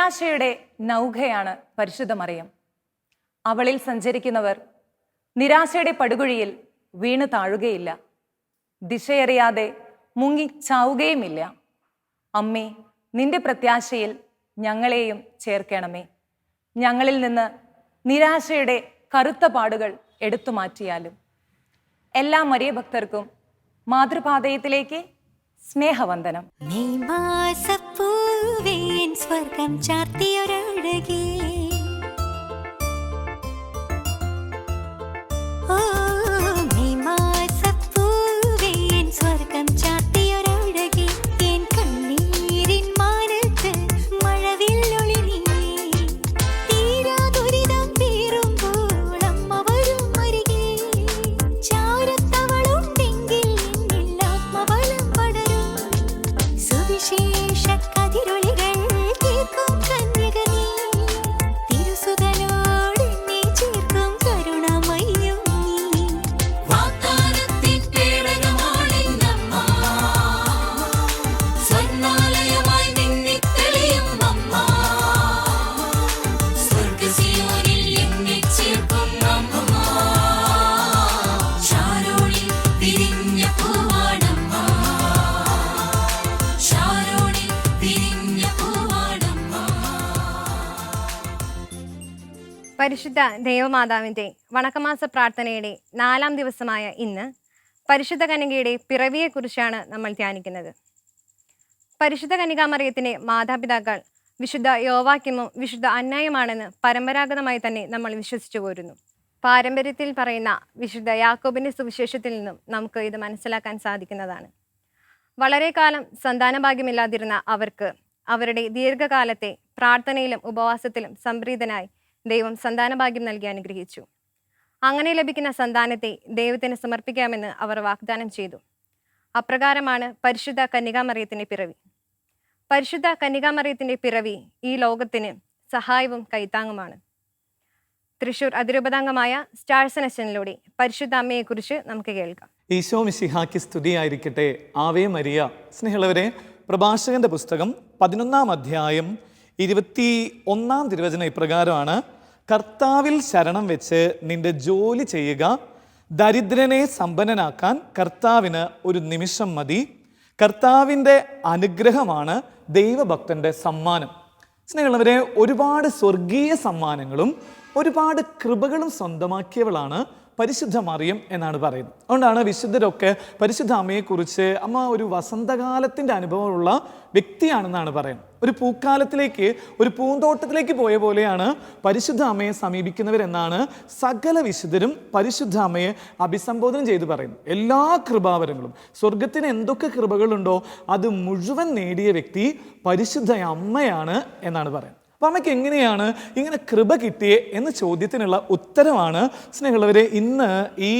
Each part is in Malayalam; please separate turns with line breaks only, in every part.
പ്രത്യാശയുടെ നൗകയാണ് പരിശുദ്ധ മറിയം. അവളിൽ സഞ്ചരിക്കുന്നവർ നിരാശയുടെ പടുകുഴിയിൽ വീണ് താഴുകയില്ല, ദിശയറിയാതെ മുങ്ങി ചാവുകയുമില്ല. അമ്മേ, നിന്റെ പ്രത്യാശയിൽ ഞങ്ങളെയും ചേർക്കണമേ. ഞങ്ങളിൽ നിന്ന് നിരാശയുടെ കറുത്ത പാടുകൾ എടുത്തു മാറ്റിയാലും. എല്ലാ മരിയ ഭക്തർക്കും മാതൃപാതയത്തിലേക്ക് സ്നേഹവന്ദനം.
സ്വർഗം ചാർത്തിയൊരഴകേ, സ്വർഗം ചാർത്തിയൊരഴകേ, എൻ കണ്ണീരിൻ മാനത്ത് മഴവില്ലൊളി നീ. തീരാ ദുരിതം പേറുമ്പോൾ അമ്മ വരും അരികെ. ചാരത്തവളുണ്ടെങ്കിൽ എന്നിൽ ആത്മബലം പടരും. സുവിശേഷ കതിരൊളികൾ കേൾക്കും കന്യക നീ. തിരുസുതനോട് എന്നെ ചേർക്കും കരുണമയ്യും നീ. വാഗ്ദാനത്തിൻ പേടകമാണെന്നമ്മ, സ്വർണ്ണാലയമായി നിന്നെ തെളിയും അമ്മ. സ്വർഗ്ഗസിയോനിൽ എന്നെ ചേർക്കും അമ്മ. ശാരോണിൽ വിരിഞ്ഞ പൂവാണമ്മ, ശാരോണിൽ വിരിഞ്ഞ പൂവാണമ്മ.
പരിശുദ്ധ ദേവമാതാവിൻ്റെ വണക്കമാസ പ്രാർത്ഥനയുടെ 4-ാം ദിവസമായ ഇന്ന് പരിശുദ്ധ കന്യകയുടെ പിറവിയെക്കുറിച്ചാണ് നമ്മൾ ധ്യാനിക്കുന്നത്. പരിശുദ്ധ കന്യകാമറിയത്തിൻ്റെ മാതാപിതാക്കൾ വിശുദ്ധ യോവാക്യമും വിശുദ്ധ അന്നായുമാണെന്ന് പരമ്പരാഗതമായി തന്നെ നമ്മൾ വിശ്വസിച്ചു പോരുന്നു. പാരമ്പര്യത്തിൽ പറയുന്ന വിശുദ്ധ യാക്കോബിൻ്റെ സുവിശേഷത്തിൽ നിന്നും നമുക്ക് ഇത് മനസ്സിലാക്കാൻ സാധിക്കുന്നതാണ്. വളരെ കാലം സന്താനഭാഗ്യമില്ലാതിരുന്ന അവർക്ക് അവരുടെ ദീർഘകാലത്തെ പ്രാർത്ഥനയിലും ഉപവാസത്തിലും സംപ്രീതനായി ദൈവം സന്താനഭാഗ്യം നൽകി അനുഗ്രഹിച്ചു. അങ്ങനെ ലഭിക്കുന്ന സന്താനത്തെ ദൈവത്തിന് സമർപ്പിക്കാമെന്ന് അവർ വാഗ്ദാനം ചെയ്തു. അപ്രകാരമാണ് പരിശുദ്ധ കന്യകാമറിയത്തിൻ്റെ പിറവി. പരിശുദ്ധ കന്യകാമറിയത്തിൻ്റെ പിറവി ഈ ലോകത്തിന് സഹായവും കൈത്താങ്ങുമാണ്. തൃശൂർ അതിരൂപതാംഗമായ സ്റ്റാർസ് നെഷനിലൂടെ പരിശുദ്ധ അമ്മയെക്കുറിച്ച് നമുക്ക് കേൾക്കാം.
ഈശോ മിശിഹായ്ക്ക് സ്തുതിയായിരിക്കട്ടെ. Ave Maria. സ്നേഹമുള്ളവരെ, പ്രഭാഷകന്റെ പുസ്തകം 11-ാം അധ്യായം 21-ാം തിരുവചനം ഇപ്രകാരമാണ്: കർത്താവിൽ ശരണം വെച്ച് നിന്റെ ജോലി ചെയ്യുക, ദരിദ്രനെ സമ്പന്നനാക്കാൻ കർത്താവിന് ഒരു നിമിഷം മതി. കർത്താവിൻ്റെ അനുഗ്രഹമാണ് ദൈവഭക്തന്റെ സമ്മാനം. സ്നേഹമുള്ളവരെ, ഒരുപാട് സ്വർഗീയ സമ്മാനങ്ങളും ഒരുപാട് കൃപകളും സ്വന്തമാക്കിയവളാണ് പരിശുദ്ധ മറിയം എന്നാണ് പറയുന്നത്. അതുകൊണ്ടാണ് വിശുദ്ധരൊക്കെ പരിശുദ്ധ അമ്മയെക്കുറിച്ച് അമ്മ ഒരു വസന്തകാലത്തിൻ്റെ അനുഭവമുള്ള വ്യക്തിയാണെന്നാണ് പറയുന്നത്. ഒരു പൂക്കാലത്തിലേക്ക്, ഒരു പൂന്തോട്ടത്തിലേക്ക് പോയ പോലെയാണ് പരിശുദ്ധ അമ്മയെ സമീപിക്കുന്നവരെന്നാണ് സകല വിശുദ്ധരും പരിശുദ്ധ അമ്മയെ അഭിസംബോധന ചെയ്ത് പറയുന്നത്. എല്ലാ കൃപാവരങ്ങളും, സ്വർഗത്തിന് എന്തൊക്കെ കൃപകളുണ്ടോ അത് മുഴുവൻ നേടിയ വ്യക്തി പരിശുദ്ധ അമ്മയാണ് എന്നാണ് പറയുന്നത്. അപ്പം അമ്മയ്ക്ക് എങ്ങനെയാണ് ഇങ്ങനെ കൃപ കിട്ടിയേ എന്ന ചോദ്യത്തിനുള്ള ഉത്തരമാണ് സ്നേഹമുള്ളവരെ ഇന്ന് ഈ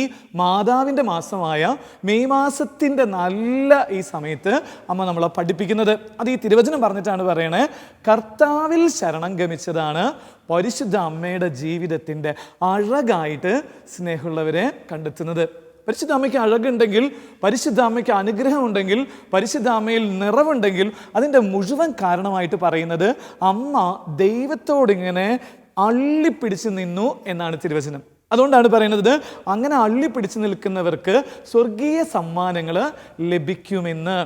മാതാവിൻ്റെ മാസമായ മെയ് മാസത്തിൻ്റെ നല്ല ഈ സമയത്ത് അമ്മ നമ്മളെ പഠിപ്പിക്കുന്നത്. അത് ഈ തിരുവചനം പറഞ്ഞിട്ടാണ് പറയണേ: കർത്താവിൽ ശരണം ഗമിച്ചതാണ് പരിശുദ്ധ അമ്മയുടെ ജീവിതത്തിൻ്റെ അഴകായിട്ട് സ്നേഹമുള്ളവരെ കണ്ടെത്തുന്നത്. പരിശുദ്ധ അമ്മയ്ക്ക് അഴകുണ്ടെങ്കിൽ, പരിശുദ്ധ അമ്മയ്ക്ക് അനുഗ്രഹം ഉണ്ടെങ്കിൽ, പരിശുദ്ധ അമ്മയിൽ നിറവുണ്ടെങ്കിൽ അതിൻ്റെ മുഴുവൻ കാരണമായിട്ട് പറയുന്നത് അമ്മ ദൈവത്തോടിങ്ങനെ അള്ളിപ്പിടിച്ച് നിന്നു എന്നാണ് തിരുവചനം. അതുകൊണ്ടാണ് പറയുന്നത് അങ്ങനെ അള്ളിപ്പിടിച്ച് നിൽക്കുന്നവർക്ക് സ്വർഗീയ സമ്മാനങ്ങൾ ലഭിക്കുമെന്ന്.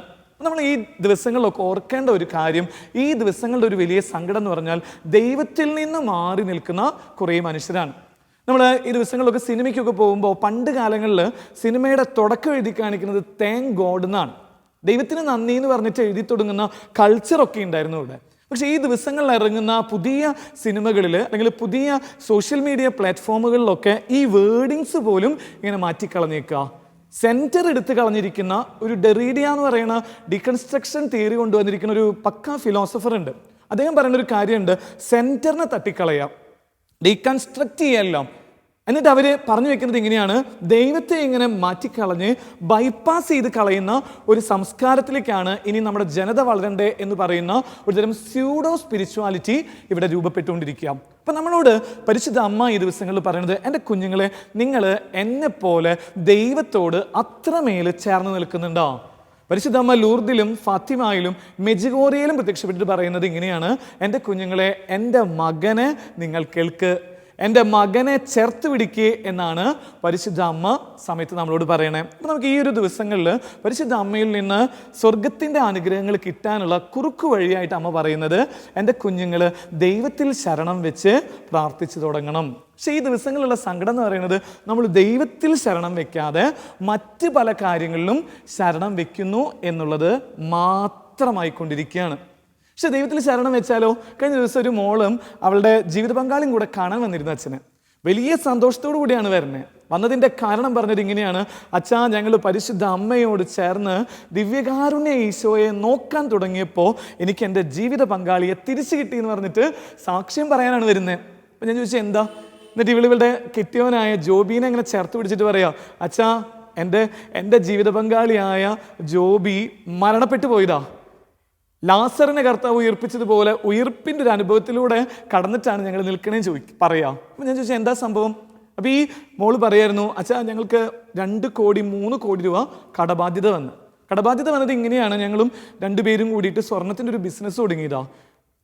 നമ്മൾ ഈ ദിവസങ്ങളിലൊക്കെ ഓർക്കേണ്ട ഒരു കാര്യം, ഈ ദിവസങ്ങളുടെ ഒരു വലിയ സങ്കടം എന്ന് പറഞ്ഞാൽ ദൈവത്തിൽ നിന്ന് മാറി നിൽക്കുന്ന കുറേ മനുഷ്യരാണ്. നമ്മൾ ഈ ദിവസങ്ങളിലൊക്കെ സിനിമയ്ക്കൊക്കെ പോകുമ്പോൾ പണ്ട് കാലങ്ങളിൽ സിനിമയുടെ തുടക്കം എഴുതി കാണിക്കുന്നത് താങ്ക് ഗോഡ് എന്നാണ്. ദൈവത്തിന് നന്ദി എന്ന് പറഞ്ഞിട്ട് എഴുതി തുടങ്ങുന്ന കൾച്ചറൊക്കെ ഉണ്ടായിരുന്നു ഇവിടെ. പക്ഷേ ഈ ദിവസങ്ങളിൽ ഇറങ്ങുന്ന പുതിയ സിനിമകളിൽ അല്ലെങ്കിൽ പുതിയ സോഷ്യൽ മീഡിയ പ്ലാറ്റ്ഫോമുകളിലൊക്കെ ഈ വേർഡിങ്സ് പോലും ഇങ്ങനെ മാറ്റിക്കളഞ്ഞേക്കുക. സെൻറ്റർ എടുത്ത് കളഞ്ഞിരിക്കുന്ന ഒരു ഡെറീഡിയ എന്ന് പറയുന്ന ഡീകൺസ്ട്രക്ഷൻ തിയറി കൊണ്ടുവന്നിരിക്കുന്ന ഒരു പക്ക ഫിലോസഫർ ഉണ്ട്. അദ്ദേഹം പറയുന്ന ഒരു കാര്യമുണ്ട്: സെൻറ്ററിനെ തട്ടിക്കളയാം, ഡീകൺസ്ട്രക്റ്റ് ചെയ്യെല്ലാം. എന്നിട്ട് അവർ പറഞ്ഞു വെക്കുന്നത് ഇങ്ങനെയാണ്: ദൈവത്തെ ഇങ്ങനെ മാറ്റിക്കളഞ്ഞ് ബൈപ്പാസ് ചെയ്ത് കളയുന്ന ഒരു സംസ്കാരത്തിലേക്കാണ് ഇനി നമ്മുടെ ജനത വളരണ്ടേ എന്ന് പറയുന്ന ഒരുതരം സ്യൂഡോ സ്പിരിച്വാലിറ്റി ഇവിടെ രൂപപ്പെട്ടുകൊണ്ടിരിക്കുക. അപ്പം നമ്മളോട് പരിശുദ്ധ അമ്മ ഈ ദിവസങ്ങളിൽ പറയുന്നത്: എൻ്റെ കുഞ്ഞുങ്ങളെ, നിങ്ങൾ എന്നെപ്പോലെ ദൈവത്തോട് അത്രമേൽ ചേർന്ന് നിൽക്കുന്നുണ്ടോ? പരിശുദ്ധ അമ്മ ലൂർദിലും ഫാത്തിമയിലും മെജിഗോറിയയിലും പ്രത്യക്ഷപ്പെട്ടിട്ട് പറയുന്നത് ഇങ്ങനെയാണ്: എൻ്റെ കുഞ്ഞുങ്ങളെ, എൻ്റെ മകനെ നിങ്ങൾ കേൾക്ക്, എൻ്റെ മകനെ ചേർത്ത് പിടിക്കുക എന്നാണ് പരിശുദ്ധ അമ്മ സമയത്ത് നമ്മളോട് പറയണേ. അപ്പോൾ നമുക്ക് ഈ ഒരു ദിവസങ്ങളിൽ പരിശുദ്ധ അമ്മയിൽ നിന്ന് സ്വർഗത്തിൻ്റെ അനുഗ്രഹങ്ങൾ കിട്ടാനുള്ള കുറുക്കു വഴിയായിട്ട് അമ്മ പറയുന്നത്, എൻ്റെ കുഞ്ഞുങ്ങൾ ദൈവത്തിൽ ശരണം വെച്ച് പ്രാർത്ഥിച്ചു തുടങ്ങണം. പക്ഷേ ഈ ദിവസങ്ങളിലുള്ള സങ്കടം എന്ന് പറയുന്നത്, നമ്മൾ ദൈവത്തിൽ ശരണം വെക്കാതെ മറ്റ് പല കാര്യങ്ങളിലും ശരണം വെക്കുന്നു എന്നുള്ളത് മാത്രമായിക്കൊണ്ടിരിക്കുകയാണ്. പക്ഷെ ദൈവത്തിൽ ശരണം വെച്ചാലോ? കഴിഞ്ഞ ദിവസം ഒരു മോളും അവളുടെ ജീവിത പങ്കാളിയും കൂടെ കാണാൻ വന്നിരുന്നു അച്ഛന്. വലിയ സന്തോഷത്തോടു കൂടിയാണ് വരുന്നത്. വന്നതിൻ്റെ കാരണം പറഞ്ഞത് ഇങ്ങനെയാണ്: അച്ഛാ, ഞങ്ങൾ പരിശുദ്ധ അമ്മയോട് ചേർന്ന് ദിവ്യകാരുണ്യ ഈശോയെ നോക്കാൻ തുടങ്ങിയപ്പോൾ എനിക്ക് എൻ്റെ ജീവിത പങ്കാളിയെ തിരിച്ചു കിട്ടിയെന്ന് പറഞ്ഞിട്ട് സാക്ഷ്യം പറയാനാണ് വരുന്നത്. അപ്പം ഞാൻ ചോദിച്ചാൽ എന്താ? എന്നിട്ട് ഇവളുടെ കെട്ടിയവനായ ജോബീനെ ഇങ്ങനെ ചേർത്ത് പിടിച്ചിട്ട് പറയാ, അച്ഛാ, എൻ്റെ ജീവിത പങ്കാളിയായ ജോബി മരണപ്പെട്ടു പോയതാ. ലാസറിനെ കർത്താവ് ഉയർപ്പിച്ചതുപോലെ ഉയർപ്പിൻ്റെ ഒരു അനുഭവത്തിലൂടെ കടന്നിട്ടാണ് ഞങ്ങൾ നിൽക്കണേന്ന് പറയാം. അപ്പം ഞാൻ ചോദിച്ചാൽ എന്താ സംഭവം? അപ്പോൾ ഈ മോള് പറയായിരുന്നു, അച്ഛാ, ഞങ്ങൾക്ക് 2 കോടി 3 കോടി രൂപ കടബാധ്യത വന്നത് ഇങ്ങനെയാണ്: ഞങ്ങളും 2 പേരും കൂടിയിട്ട് സ്വർണത്തിൻ്റെ ഒരു ബിസിനസ് തുടങ്ങിയതാ.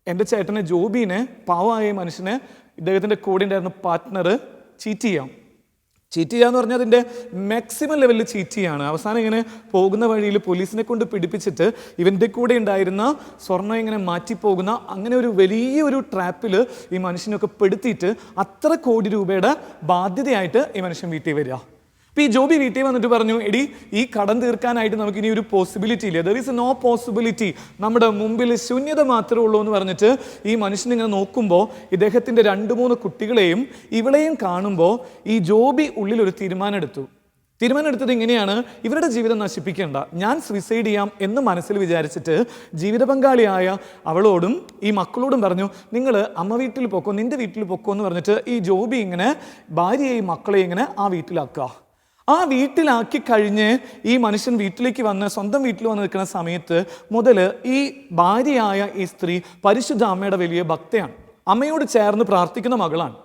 എൻ്റെ ചേട്ടനെ ജോബീനെ, പാവമായ മനുഷ്യനെ, ഇദ്ദേഹത്തിൻ്റെ കൂടെ ഉണ്ടായിരുന്ന പാർട്ട്ണർ ചീറ്റ് ചെയ്യുക എന്ന് പറഞ്ഞാൽ അതിൻ്റെ മാക്സിമം ലെവലിൽ ചീറ്റ് ചെയ്യാണ്. അവസാനം ഇങ്ങനെ പോകുന്ന വഴിയിൽ പോലീസിനെ കൊണ്ട് പിടിപ്പിച്ചിട്ട് ഇവൻ്റെ കൂടെ ഉണ്ടായിരുന്ന സ്വർണ്ണം ഇങ്ങനെ മാറ്റിപ്പോകുന്ന അങ്ങനെ ഒരു വലിയൊരു ട്രാപ്പിൽ ഈ മനുഷ്യനൊക്കെ പെടുത്തിയിട്ട് അത്ര കോടി രൂപയുടെ ബാധ്യതയായിട്ട് ഈ മനുഷ്യൻ വീട്ടിൽ വരിക. അപ്പോൾ ഈ ജോബി വീട്ടിൽ വന്നിട്ട് പറഞ്ഞു, എടി, ഈ കടം തീർക്കാനായിട്ട് നമുക്ക് ഇനി ഒരു പോസിബിലിറ്റി ഇല്ല, ദർ ഈസ് നോ പോസിബിലിറ്റി, നമ്മുടെ മുമ്പിൽ ശൂന്യത മാത്രമേ ഉള്ളൂ എന്ന് പറഞ്ഞിട്ട് ഈ മനുഷ്യൻ ഇങ്ങനെ നോക്കുമ്പോൾ ഇദ്ദേഹത്തിൻ്റെ 2-3 കുട്ടികളെയും ഇവളെയും കാണുമ്പോൾ ഈ ജോബി ഉള്ളിലൊരു തീരുമാനം എടുത്തത് ഇങ്ങനെയാണ്: ഇവരുടെ ജീവിതം നശിപ്പിക്കേണ്ട, ഞാൻ സൂയിസൈഡ് ചെയ്യാം എന്ന് മനസ്സിൽ വിചാരിച്ചിട്ട് ജീവിത പങ്കാളിയായ അവളോടും ഈ മക്കളോടും പറഞ്ഞു, നിങ്ങൾ അമ്മ വീട്ടിൽ പൊക്കോ, നിൻ്റെ വീട്ടിൽ പൊക്കോ എന്ന് പറഞ്ഞിട്ട് ഈ ജോബി ഇങ്ങനെ ഭാര്യയെയും മക്കളെയും ഇങ്ങനെ ആ വീട്ടിലാക്കുക. ആ വീട്ടിലാക്കി കഴിഞ്ഞ് ഈ മനുഷ്യൻ സ്വന്തം വീട്ടിൽ വന്ന് നിൽക്കുന്ന സമയത്ത് മുതൽ ഈ ഭാര്യയായ ഈ സ്ത്രീ പരിശുദ്ധ അമ്മയുടെ വലിയ ഭക്തയാണ്. അമ്മയോട് ചേർന്ന് പ്രാർത്ഥിക്കുന്ന മകളാണ്.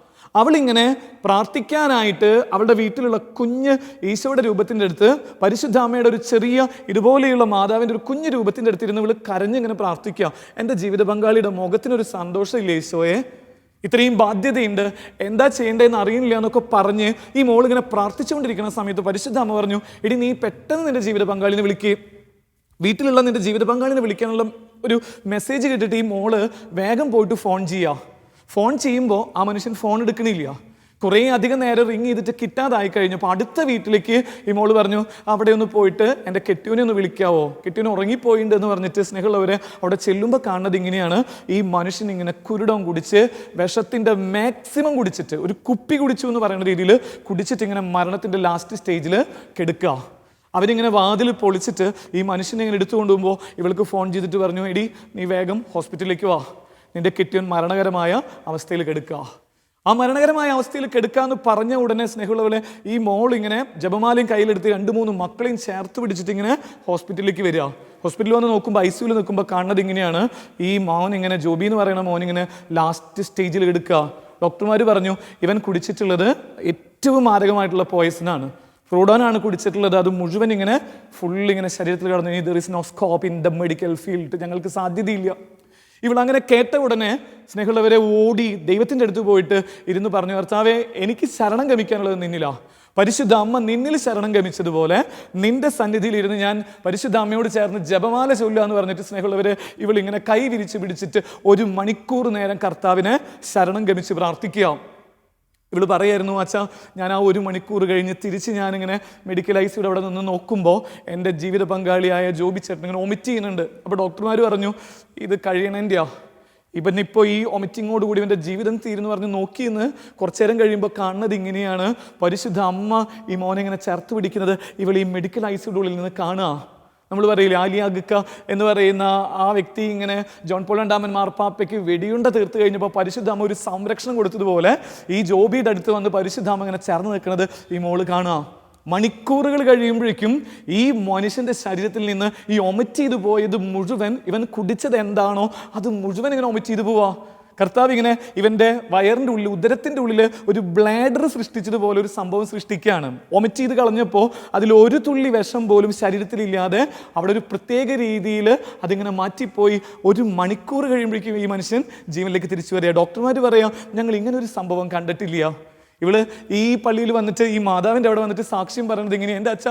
അവളിങ്ങനെ പ്രാർത്ഥിക്കാനായിട്ട് അവളുടെ വീട്ടിലുള്ള കുഞ്ഞ് ഈശോയുടെ രൂപത്തിൻ്റെ അടുത്ത്, പരിശുദ്ധ അമ്മയുടെ ഒരു ചെറിയ ഇതുപോലെയുള്ള മാതാവിൻ്റെ ഒരു കുഞ്ഞ് രൂപത്തിൻ്റെ അടുത്തിരുന്ന് ഇവൾ കരഞ്ഞിങ്ങനെ പ്രാർത്ഥിക്കുക, എൻ്റെ ജീവിത പങ്കാളിയുടെ മുഖത്തിനൊരു സന്തോഷമില്ല ഈശോയെ, ഇത്രയും ബാധ്യതയുണ്ട്, എന്താ ചെയ്യേണ്ടതെന്ന് അറിയില്ല എന്നൊക്കെ പറഞ്ഞ് ഈ മോളിങ്ങനെ പ്രാർത്ഥിച്ചുകൊണ്ടിരിക്കുന്ന സമയത്ത് പരിശുദ്ധ അമ്മ പറഞ്ഞു, എടി, നീ പെട്ടെന്ന് നിൻ്റെ ജീവിത പങ്കാളിനെ വിളിക്കുക, വീട്ടിലുള്ള നിൻ്റെ ജീവിത പങ്കാളിനെ വിളിക്കാനുള്ള ഒരു മെസ്സേജ് കിട്ടിയിട്ട് ഈ മോള് വേഗം പോയിട്ട് ഫോൺ ചെയ്യുമ്പോൾ ആ മനുഷ്യൻ ഫോൺ എടുക്കണില്ല. കുറേ അധികം നേരം റിങ് ചെയ്തിട്ട് കിട്ടാതായി കഴിഞ്ഞപ്പോൾ അടുത്ത വീട്ടിലേക്ക് ഈ മോള് പറഞ്ഞു, അവിടെ ഒന്ന് പോയിട്ട് എൻ്റെ കെട്ടിയോനെ ഒന്ന് വിളിക്കാവോ, കെട്ടിയോനെ ഉറങ്ങിപ്പോയിട്ടുണ്ട് എന്ന് പറഞ്ഞിട്ട് സ്നേഹമുള്ളവരെ അവിടെ ചെല്ലുമ്പോൾ കാണുന്നത് ഇങ്ങനെയാണ്: ഈ മനുഷ്യൻ ഇങ്ങനെ കുരുടം കുടിച്ച് വിഷത്തിൻ്റെ മാക്സിമം കുടിച്ചിട്ട്, ഒരു കുപ്പി കുടിച്ചു എന്ന് പറയുന്ന രീതിയിൽ കുടിച്ചിട്ട് ഇങ്ങനെ മരണത്തിൻ്റെ ലാസ്റ്റ് സ്റ്റേജിൽ കിടക്കുക. അവരിങ്ങനെ വാതിൽ പൊളിച്ചിട്ട് ഈ മനുഷ്യനെ ഇങ്ങനെ എടുത്തു കൊണ്ടുപോകുമ്പോൾ ഇവൾക്ക് ഫോൺ ചെയ്തിട്ട് പറഞ്ഞു, എടി, നീ വേഗം ഹോസ്പിറ്റലിലേക്ക് വാ, നിൻ്റെ കെട്ടിയോൻ മരണകരമായ അവസ്ഥയിൽ കിടക്കുക. ആ മരണകരമായ അവസ്ഥയിൽ കിടക്കാമെന്ന് പറഞ്ഞ ഉടനെ സ്നേഹമുള്ളവരെ ഈ മോൾ ഇങ്ങനെ ജപമാലയും കയ്യിലെടുത്ത് 2-3 മക്കളെയും ചേർത്ത് പിടിച്ചിട്ട് ഇങ്ങനെ ഹോസ്പിറ്റലിലേക്ക് വരിക. ഹോസ്പിറ്റലിൽ വന്ന് നോക്കുമ്പോൾ ICUവിൽ നിൽക്കുമ്പോൾ കാണുന്നത് ഇങ്ങനെയാണ്: ഈ മോൻ ഇങ്ങനെ, ജോബി എന്ന് പറയുന്ന മോൻ ഇങ്ങനെ ലാസ്റ്റ് സ്റ്റേജിൽ എടുക്കുക. ഡോക്ടർമാർ പറഞ്ഞു, ഇവൻ കുടിച്ചിട്ടുള്ളത് ഏറ്റവും മാരകമായിട്ടുള്ള പോയിസനാണ്, ഫ്രൂഡോനാണ് കുടിച്ചിട്ടുള്ളത്, അത് മുഴുവൻ ഇങ്ങനെ ഫുള്ളിങ്ങനെ ശരീരത്തിൽ കടന്നു, there is no scope in the medical field, ഞങ്ങൾക്ക് സാധ്യതയില്ല. ഇവളങ്ങനെ കേട്ട ഉടനെ സ്നേഹമുള്ളവരെ ഓടി ദൈവത്തിൻ്റെ അടുത്ത് പോയിട്ട് ഇരുന്ന് പറഞ്ഞു, കർത്താവേ, എനിക്ക് ശരണം ഗമിക്കാനുള്ളത് നിന്നില്ല, പരിശുദ്ധ അമ്മ നിന്നിൽ ശരണം ഗമിച്ചതുപോലെ നിന്റെ സന്നിധിയിൽ ഇരുന്ന് ഞാൻ പരിശുദ്ധ അമ്മയോട് ചേർന്ന് ജപമാല ചൊല്ലുക എന്ന് പറഞ്ഞിട്ട് സ്നേഹമുള്ളവരെ ഇവളിങ്ങനെ കൈ വിരിച്ച് പിടിച്ചിട്ട് 1 മണിക്കൂർ നേരം കർത്താവിനെ ശരണം ഗമിച്ച് പ്രാർത്ഥിക്കുക. ഇവൾ പറയായിരുന്നു, അച്ഛാ, ഞാൻ ആ 1 മണിക്കൂർ കഴിഞ്ഞ് തിരിച്ച് ഞാനിങ്ങനെ മെഡിക്കൽ ICUയുടെ അവിടെ നിന്ന് നോക്കുമ്പോൾ എൻ്റെ ജീവിത പങ്കാളിയായ ജോബി ചേട്ടൻ ഇങ്ങനെ ഒമിറ്റ് ചെയ്യുന്നുണ്ട്. അപ്പോൾ ഡോക്ടർമാർ പറഞ്ഞു, ഇത് കഴിയണേൻ്റെയാ, ഇവനിപ്പോൾ ഈ ഒമിറ്റിങ്ങോട് കൂടി ഇവൻ്റെ ജീവിതം തീരുന്നു പറഞ്ഞ് നോക്കിയെന്ന് കുറച്ചു നേരം കഴിയുമ്പോൾ കാണുന്നത് ഇങ്ങനെയാണ്: പരിശുദ്ധ അമ്മ ഈ മോനെ ഇങ്ങനെ ചേർത്ത് പിടിക്കുന്നത് ഇവൾ ഈ മെഡിക്കൽ ICUയുടെ ഉള്ളിൽ നിന്ന് കാണുക. നമ്മൾ പറയില്ലേ, ആലിയ ഗക്ക എന്ന് പറയുന്ന ആ വ്യക്തി ഇങ്ങനെ ജോൺ പോൾ രണ്ടാമൻ മാർപ്പാപ്പയ്ക്ക് വെടിയുണ്ട തീർത്ത് കഴിഞ്ഞപ്പോൾ പരിശുദ്ധ അമ്മ ഒരു സംരക്ഷണം കൊടുത്തതുപോലെ ഈ ജോബിയുടെ അടുത്ത് വന്ന് പരിശുദ്ധ അമ്മ ഇങ്ങനെ ചേർന്ന് നിൽക്കുന്നത് ഈ മോള് കാണുക. മണിക്കൂറുകൾ കഴിയുമ്പോഴേക്കും ഈ മനുഷ്യൻ്റെ ശരീരത്തിൽ നിന്ന് ഈ ഒമിറ്റ് ചെയ്തു പോയത് മുഴുവൻ, ഇവൻ കുടിച്ചത് എന്താണോ അത് മുഴുവൻ ഇങ്ങനെ ഒമിറ്റ് ചെയ്തു പോവാ. കർത്താവ് ഇങ്ങനെ ഇവൻ്റെ വയറിൻ്റെ ഉള്ളിൽ, ഉദരത്തിൻ്റെ ഉള്ളിൽ ഒരു ബ്ലാഡർ സൃഷ്ടിച്ചതുപോലെ ഒരു സംഭവം സൃഷ്ടിക്കുകയാണ്. വൊമിറ്റ് ചെയ്ത് കളഞ്ഞപ്പോൾ അതിൽ ഒരു തുള്ളി വിഷം പോലും ശരീരത്തിലില്ലാതെ അവിടെ ഒരു പ്രത്യേക രീതിയിൽ അതിങ്ങനെ മാറ്റിപ്പോയി. 1 മണിക്കൂർ കഴിയുമ്പോഴേക്കും ഈ മനുഷ്യൻ ജീവനിലേക്ക് തിരിച്ചു വരിക. ഡോക്ടർമാർ പറയാം, ഞങ്ങൾ ഇങ്ങനെ ഒരു സംഭവം കണ്ടിട്ടില്ല. ഇവള് ഈ പള്ളിയിൽ വന്നിട്ട്, ഈ മാതാവിൻ്റെ അവിടെ വന്നിട്ട് സാക്ഷ്യം പറയുന്നത് ഇങ്ങനെയാണ്, എൻ്റെ അച്ഛ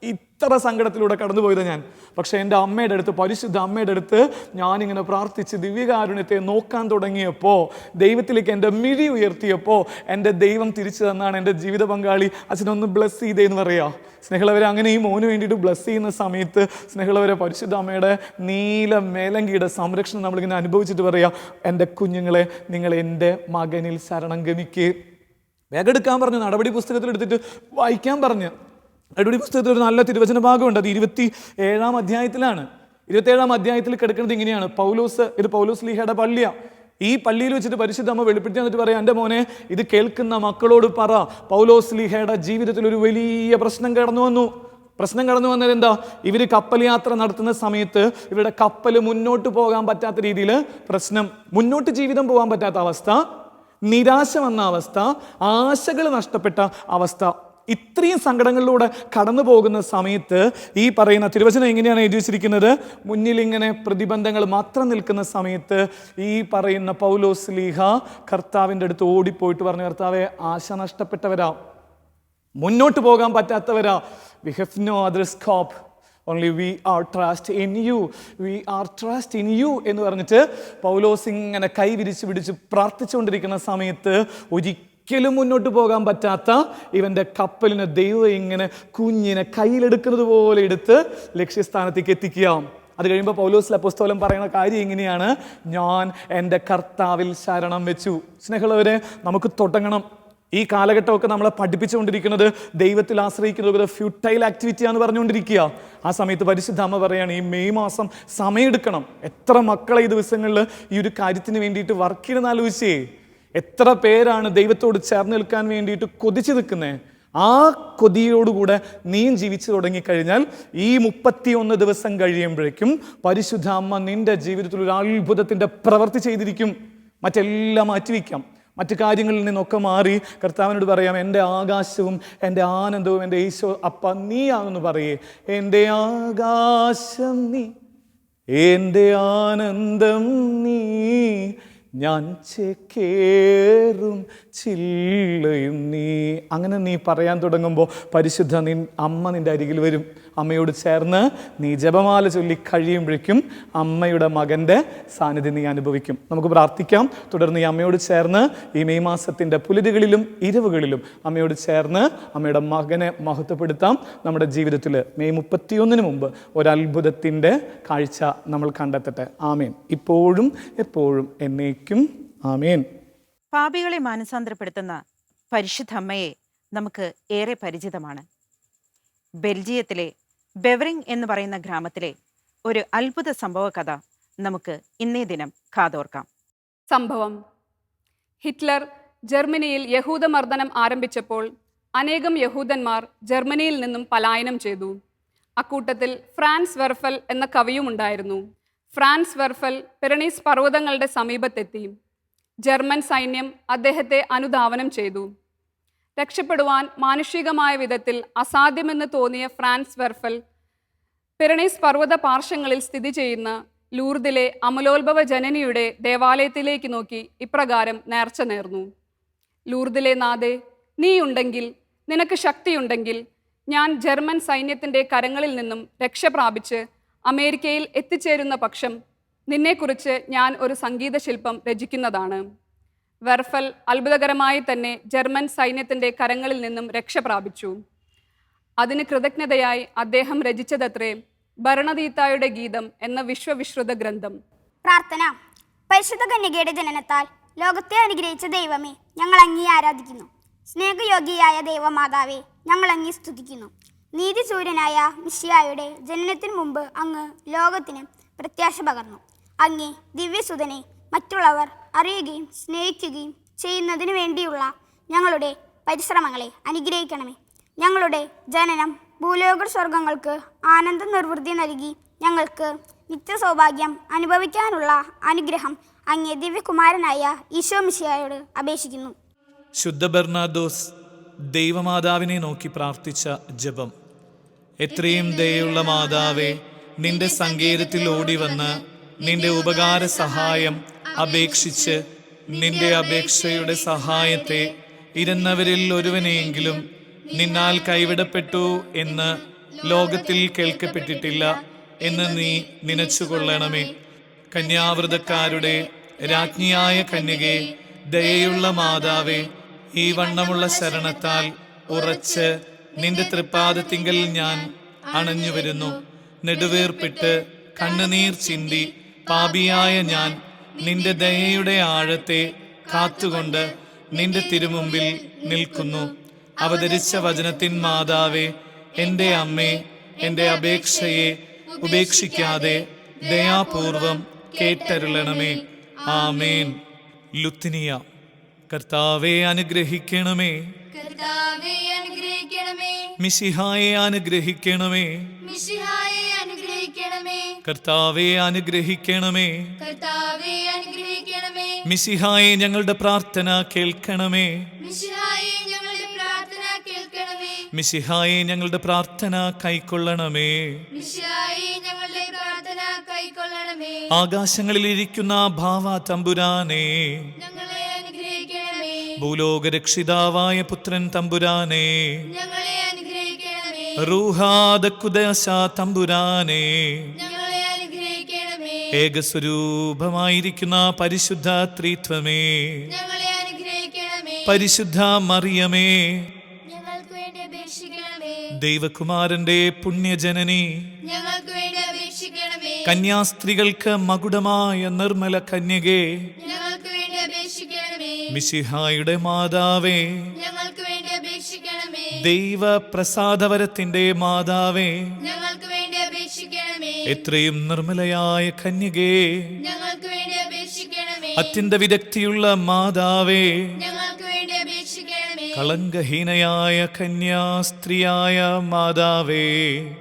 ഇത്ര സങ്കടത്തിലൂടെ കടന്നു പോയതാണ് ഞാൻ. പക്ഷേ എൻ്റെ അമ്മയുടെ അടുത്ത്, പരിശുദ്ധ അമ്മയുടെ അടുത്ത് ഞാനിങ്ങനെ പ്രാർത്ഥിച്ച് ദിവ്യകാരുണ്യത്തെ നോക്കാൻ തുടങ്ങിയപ്പോൾ, ദൈവത്തിലേക്ക് എൻ്റെ മിഴി ഉയർത്തിയപ്പോൾ എൻ്റെ ദൈവം തിരിച്ചു തന്നാണ് എൻ്റെ ജീവിത പങ്കാളി. അച്ഛനൊന്ന് ബ്ലസ് ചെയ്തേന്ന് പറയാം. സ്നേഹമുള്ളവരെ, അങ്ങനെ ഈ മോന് വേണ്ടിയിട്ട് ബ്ലസ് ചെയ്യുന്ന സമയത്ത് സ്നേഹമുള്ളവരെ, പരിശുദ്ധ അമ്മയുടെ നീല മേലങ്കിയുടെ സംരക്ഷണം നമ്മളിങ്ങനെ അനുഭവിച്ചിട്ട് പറയാം, എൻ്റെ കുഞ്ഞുങ്ങളെ, നിങ്ങൾ എൻ്റെ മകനിൽ ശരണം ഗമിക്ക്. വേഗം എടുക്കാൻ പറഞ്ഞു, നടപടി പുസ്തകത്തിൽ എടുത്തിട്ട് വായിക്കാൻ പറഞ്ഞു. നടപടി പുസ്തകത്തിൽ ഒരു നല്ല തിരുവചന ഭാഗമുണ്ട്. അത് 27-ാം അധ്യായത്തിലാണ്. 27-ാം അധ്യായത്തിൽ കിടക്കുന്നത് ഇങ്ങനെയാണ്. പൗലോസ് ലീഹയുടെ പള്ളിയാണ്. ഈ പള്ളിയിൽ വെച്ചിട്ട് പരിശുദ്ധ അമ്മ വെളിപ്പെടുത്തി എന്നിട്ട് പറയാം, എൻ്റെ മോനെ, ഇത് കേൾക്കുന്ന മക്കളോട് പറ, പൗലോസ് ലീഹയുടെ ജീവിതത്തിൽ ഒരു വലിയ പ്രശ്നം കടന്നു വന്നത് എന്താ? ഇവർ കപ്പൽ യാത്ര നടത്തുന്ന സമയത്ത് ഇവരുടെ കപ്പൽ മുന്നോട്ട് പോകാൻ പറ്റാത്ത രീതിയിൽ പ്രശ്നം, മുന്നോട്ട് ജീവിതം പോകാൻ പറ്റാത്ത അവസ്ഥ, നിരാശ വന്ന അവസ്ഥ, ആശകൾ നഷ്ടപ്പെട്ട അവസ്ഥ. ഇത്രയും സങ്കടങ്ങളിലൂടെ കടന്നു പോകുന്ന സമയത്ത് ഈ പറയുന്ന തിരുവചനം എങ്ങനെയാണ് എഴുതി വെച്ചിരിക്കുന്നത്? മുന്നിൽ ഇങ്ങനെ പ്രതിബന്ധങ്ങൾ മാത്രം നിൽക്കുന്ന സമയത്ത് ഈ പറയുന്ന പൗലോസ് ലീഹ കർത്താവിൻ്റെ അടുത്ത് ഓടിപ്പോയിട്ട് പറഞ്ഞു, കർത്താവെ, ആശ നഷ്ടപ്പെട്ടവരാ, മുന്നോട്ട് പോകാൻ പറ്റാത്തവരാ, we have no other scope, only we are trust in you, we are trust in you എന്ന് പറഞ്ഞിട്ട് പൗലോസ് ഇങ്ങനെ കൈ വിരിച്ച് പിടിച്ച് പ്രാർത്ഥിച്ചുകൊണ്ടിരിക്കുന്ന സമയത്ത് ഒരിക്കലും മുന്നോട്ട് പോകാൻ പറ്റാത്ത ഇവൻ്റെ കപ്പലിനെ ദൈവം ഇങ്ങനെ കുഞ്ഞിനെ കയ്യിലെടുക്കുന്നത് പോലെ എടുത്ത് ലക്ഷ്യസ്ഥാനത്തേക്ക് എത്തിക്കുക. അത് കഴിയുമ്പോൾ പൗലോസ് അപ്പോസ്തലൻ പറയുന്ന കാര്യം ഇങ്ങനെയാണ്, ഞാൻ എൻ്റെ കർത്താവിൽ ശരണം വെച്ചു. സ്നേഹമുള്ളവരെ, നമുക്ക് തുടങ്ങണം. ഈ കാലഘട്ടമൊക്കെ നമ്മളെ പഠിപ്പിച്ചുകൊണ്ടിരിക്കുന്നത് ദൈവത്തിൽ ആശ്രയിക്കുന്നത് ഒരു ഫ്യൂട്ടൈൽ ആക്ടിവിറ്റിയാണെന്ന് പറഞ്ഞുകൊണ്ടിരിക്കുക. ആ സമയത്ത് പരിശുദ്ധ അമ്മ പറയാണ്, ഈ മെയ് മാസം സമയമെടുക്കണം. എത്ര മക്കളെ ഈ ദിവസങ്ങളിൽ ഈ ഒരു കാര്യത്തിന് വേണ്ടിയിട്ട് വർക്ക് ചെയ്യണമെന്ന് ആലോചിച്ചേ. എത്ര പേരാണ് ദൈവത്തോട് ചേർന്ന് നിൽക്കാൻ വേണ്ടിയിട്ട് കൊതിച്ചു നിൽക്കുന്നത്. ആ കൊതിയോടുകൂടെ നീയും ജീവിച്ചു തുടങ്ങിക്കഴിഞ്ഞാൽ ഈ 31 ദിവസം കഴിയുമ്പോഴേക്കും പരിശുദ്ധ അമ്മ നിന്റെ ജീവിതത്തിൽ ഒരു അത്ഭുതത്തിൻ്റെ പ്രവൃത്തി ചെയ്തിരിക്കും. മറ്റെല്ലാം മാറ്റിവെക്കാം, മറ്റു കാര്യങ്ങളിൽ നിന്നൊക്കെ മാറി കർത്താവിനോട് പറയാം, എൻ്റെ ആകാശവും എൻ്റെ ആനന്ദവും എൻ്റെ ഈശോ അപ്പ നീയാണെന്ന് പറയേ. എൻ്റെ ആകാശം നീ, എൻ്റെ ആനന്ദം നീ, ഞാൻ ചേക്കേറും ചില്ലയും നീ. അങ്ങനെ നീ പറയാൻ തുടങ്ങുമ്പോൾ പരിശുദ്ധ അമ്മ നിൻ്റെ അരികിൽ വരും. അമ്മയോട് ചേർന്ന് നീ ജപമാല ചൊല്ലി കഴിയുമ്പോഴേക്കും അമ്മയുടെ മകൻ്റെ സാന്നിധ്യം നീ അനുഭവിക്കും. നമുക്ക് പ്രാർത്ഥിക്കാം. തുടർന്ന് ഈ അമ്മയോട് ചേർന്ന് ഈ മെയ് മാസത്തിൻ്റെ പുലരുകളിലും ഇരവുകളിലും അമ്മയോട് ചേർന്ന് അമ്മയുടെ മകനെ മഹത്വപ്പെടുത്താം. നമ്മുടെ ജീവിതത്തിൽ മെയ് 31 മുമ്പ് ഒരത്ഭുതത്തിൻ്റെ കാഴ്ച നമ്മൾ കണ്ടെത്തട്ടെ. ആമേൻ. ഇപ്പോഴും എപ്പോഴും എന്നേക്കും ആമേൻ.
പാപികളെ മാനസാന്തരപ്പെടുത്തുന്ന പരിശുദ്ധ അമ്മയെ നമുക്ക് ഏറെ പരിചിതമാണ്. ബെൽജിയത്തിലെ ബെവറിംഗ് എന്ന് പറയുന്ന ഗ്രാമത്തിലെ ഒരു അത്ഭുത സംഭവ കഥ നമുക്ക് ഇന്നേ ദിനം കാതോർക്കാം.
സംഭവം: ഹിറ്റ്ലർ ജർമ്മനിയിൽ യഹൂദമർദ്ദനം ആരംഭിച്ചപ്പോൾ അനേകം യഹൂദന്മാർ ജർമ്മനിയിൽ നിന്നും പലായനം ചെയ്തു. അക്കൂട്ടത്തിൽ ഫ്രാൻസ് വെർഫൽ എന്ന കവിയുമുണ്ടായിരുന്നു. ഫ്രാൻസ് വെർഫൽ പിരണീസ് പർവ്വതങ്ങളുടെ സമീപത്തെത്തി. ജർമ്മൻ സൈന്യം അദ്ദേഹത്തെ അനുധാവനം ചെയ്തു. രക്ഷപ്പെടുവാൻ മാനുഷികമായ വിധത്തിൽ അസാധ്യമെന്ന് തോന്നിയ ഫ്രാൻസ് വെർഫൽ പിരണീസ് പർവ്വത പാർശ്വങ്ങളിൽ സ്ഥിതി ചെയ്യുന്ന ലൂർദിലെ അമലോത്ഭവ ജനനിയുടെ ദേവാലയത്തിലേക്ക് നോക്കി ഇപ്രകാരം നേർച്ച നേർന്നു: ലൂർദിലെ നാഥേ, നീയുണ്ടെങ്കിൽ, നിനക്ക് ശക്തിയുണ്ടെങ്കിൽ, ഞാൻ ജർമ്മൻ സൈന്യത്തിൻ്റെ കരങ്ങളിൽ നിന്നും രക്ഷ പ്രാപിച്ച് അമേരിക്കയിൽ എത്തിച്ചേരുന്ന പക്ഷം നിന്നെക്കുറിച്ച് ഞാൻ ഒരു സംഗീതശില്പം രചിക്കുന്നതാണ്. വെർഫൽ അത്ഭുതകരമായി തന്നെ ജർമ്മൻ സൈന്യത്തിൻ്റെ കരങ്ങളിൽ നിന്നും രക്ഷ പ്രാപിച്ചു. അതിന് കൃതജ്ഞതയായി അദ്ദേഹം രചിച്ചതത്രേ ഭരണദീത്തായുടെ ഗീതം എന്ന വിശ്വവിശ്രുത ഗ്രന്ഥം.
പ്രാർത്ഥന. പരിശുദ്ധ കന്യകയുടെ ജനനത്താൽ ലോകത്തെ അനുഗ്രഹിച്ച ദൈവമേ, ഞങ്ങൾ അങ്ങേ ആരാധിക്കുന്നു. സ്നേഹയോഗ്യയായ ദൈവമാതാവേ, ഞങ്ങൾ അങ്ങേ സ്തുതിക്കുന്നു. നീതിസൂര്യനായ മിശിഹായുടെ ജനനത്തിന് മുമ്പ് അങ്ങ് ലോകത്തിന് പ്രത്യാശ പകർന്നു. അങ്ങേ ദിവ്യസുതനെ മറ്റുള്ളവർ അറിയുകയും സ്നേഹിക്കുകയും ചെയ്യുന്നതിനു വേണ്ടിയുള്ള ഞങ്ങളുടെ പരിശ്രമങ്ങളെ അനുഗ്രഹിക്കണമേ. ഞങ്ങളുടെ ജനനം ഭൂലോക സ്വർഗങ്ങൾക്ക് ആനന്ദ നിർവൃത്തി നൽകി ഞങ്ങൾക്ക് നിത്യസൗഭാഗ്യം അനുഭവിക്കാനുള്ള അനുഗ്രഹം അങ്ങേ ദിവ്യകുമാരനായ ഈശോ മിശിഹായോട് അപേക്ഷിക്കുന്നു.
ശുദ്ധ ബെർണാദോസ് ദൈവമാതാവിനെ നോക്കി പ്രാർത്ഥിച്ച ജപം. എത്രയും ദയുള്ള മാതാവേ, നിന്റെ സങ്കേതത്തിൽ ഓടിവന്ന് നിന്റെ ഉപകാര സഹായം അപേക്ഷിച്ച് നിന്റെ അപേക്ഷയുടെ സഹായത്തെ ഇരുന്നവരിൽ ഒരുവനെയെങ്കിലും നിന്നാൽ കൈവിടപ്പെട്ടു എന്ന് ലോകത്തിൽ കേൾക്കപ്പെട്ടിട്ടില്ല എന്ന് നീ നനച്ചുകൊള്ളണമേ. കന്യാവ്രതക്കാരുടെ രാജ്ഞിയായ കന്യകേ, ദയയുള്ള മാതാവേ, ഈ വണ്ണമുള്ള ശരണത്താൽ ഉറച്ച് നിന്റെ തൃപ്പാദത്തിങ്കൽ ഞാൻ അണഞ്ഞു വരുന്നു. നെടുവേർപ്പിട്ട് കണ്ണുനീർ ചിന്തി പാപിയായ ഞാൻ നിന്റെ ദയയുടെ ആഴത്തെ കാത്തുകൊണ്ട് നിന്റെ തിരുമുമ്പിൽ നിൽക്കുന്നു. അവതരിച്ച വചനത്തിൻ മാതാവേ, എൻ്റെ അമ്മേ, എൻ്റെ അപേക്ഷയെ ഉപേക്ഷിക്കാതെ ദയാപൂർവം കേട്ടരുളണമേ. ആമേൻ. ലുത്തിനിയ. കർത്താവെ അനുഗ്രഹിക്കണമേ,
കർത്താവേ അനുഗ്രഹിക്കണമേ,
മിശിഹായെ അനുഗ്രഹിക്കണമേ,
മിശിഹായെ അനുഗ്രഹിക്കണമേ,
കർത്താവെ അനുഗ്രഹിക്കണമേ,
കർത്താവേ അനുഗ്രഹിക്കണമേ,
മിശിഹായെ ഞങ്ങളുടെ പ്രാർത്ഥന കേൾക്കണമേ,
മിശിഹായെ ഞങ്ങളുടെ പ്രാർത്ഥന കേൾക്കണമേ,
മിശിഹായെ ഞങ്ങളുടെ പ്രാർത്ഥന കൈക്കൊള്ളണമേ.
മിശിഹായെ ഞങ്ങളുടെ പ്രാർത്ഥന കൈക്കൊള്ളണമേ,
ആകാശങ്ങളിൽ ഇരിക്കുന്ന ഭാവ തമ്പുരാനെ,
ഞങ്ങളെ അനുഗ്രഹിക്കണമേ,
ഭൂലോകരക്ഷിതാവായ പുത്രൻ തമ്പുരാനെ,
ഞങ്ങളെ അനുഗ്രഹിക്കണമേ,
റൂഹാദക്കുദശ തമ്പുരാനെ,
ഞങ്ങളെ അനുഗ്രഹിക്കണമേ,
ഏകസ്വരൂപമായിരിക്കുന്ന പരിശുദ്ധ ത്രിത്വമേ,
ഞങ്ങളെ അനുഗ്രഹിക്കണമേ,
പരിശുദ്ധ മറിയമേ,
ഞങ്ങൾക്ക് വേണ്ടി അപേക്ഷിക്കണമേ,
ദൈവകുമാരന്റെ പുണ്യജനനി,
ഞങ്ങൾക്ക് വേണ്ടി അപേക്ഷിക്കണമേ,
കന്യാസ്ത്രീകൾക്ക് മകുടമായ നിർമ്മല കന്യകേ,
ഞങ്ങൾക്ക് വേണ്ടി അപേക്ഷിക്കണമേ,
മിശിഹായുടെ മാതാവേ,
ഞങ്ങൾക്ക് വേണ്ടി അപേക്ഷിക്കണമേ,
ദൈവ പ്രസാദവരത്തിന്റെ മാതാവേ,
ഞങ്ങൾക്ക് വേണ്ടി അപേക്ഷിക്കണമേ,
എത്രയും നിർമ്മലയായ കന്യകേ,
ഞങ്ങൾക്ക് വേണ്ടി അപേക്ഷിക്കണമേ,
അത്യന്ത വിദഗ്ധിയുള്ള മാതാവേ,
ഞങ്ങൾക്ക് വേണ്ടി അപേക്ഷിക്കണമേ,
കളങ്കഹീനയായ കന്യാസ്ത്രീയായ മാതാവേ,